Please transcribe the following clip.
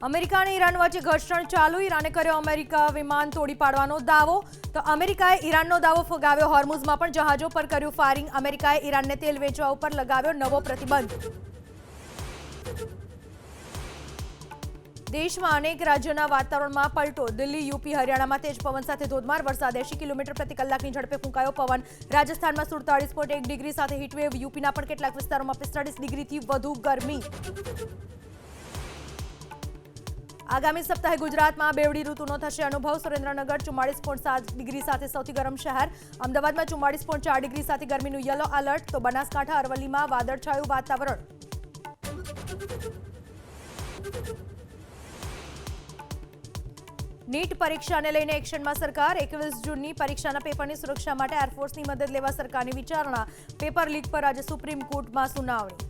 America અને Iran વચ્ચે ઘર્ષણ ચાલુ. ઈરાને કર્યો અમેરિકા વિમાન તોડી પાડવાનો દાવો. તો અમેરિકાએ ઈરાનનો દાવો ફગાવ્યો. હોર્મુઝમાં પણ જહાજો પર કર્યું ફાયરિંગ. અમેરિકાએ ઈરાનને તેલ વેચવા ઉપર લગાવ્યો નવો પ્રતિબંધ. દેશમાં અનેક રાજ્યોના વાતાવરણમાં પલટો. દિલ્હી, યુપી, હરિયાણામાં તેજ પવન સાથે ધોધમાર વરસાદ. 80 કિલોમીટર પ્રતિ કલાકની ઝડપે ફૂંકાયો પવન. રાજસ્થાનમાં 47.1 ડિગ્રી સાથે હીટવેવ. યુપીના પણ કેટલાક વિસ્તારોમાં 45 ડિગ્રીથી વધુ ગરમી. આગામી સપ્તાહે ગુજરાતમાં બેવડી ઋતુનો થશે અનુભવ. સુરેન્દ્રનગર 44.7 ડિગ્રી સાથે સૌથી ગરમ શહેર. અમદાવાદમાં 44.4 ડિગ્રી સાથે ગરમીનું યલો એલર્ટ. તો બનાસકાંઠા, અરવલ્લીમાં વાદળછાયું વાતાવરણ. નીટ પરીક્ષાને લઈને એક્શનમાં સરકાર. 21 જૂનની પરીક્ષાના પેપરની સુરક્ષા માટે એરફોર્સની મદદ લેવા સરકારની વિચારણા. પેપર લીક પર આજે સુપ્રીમ કોર્ટમાં સુનાવણી.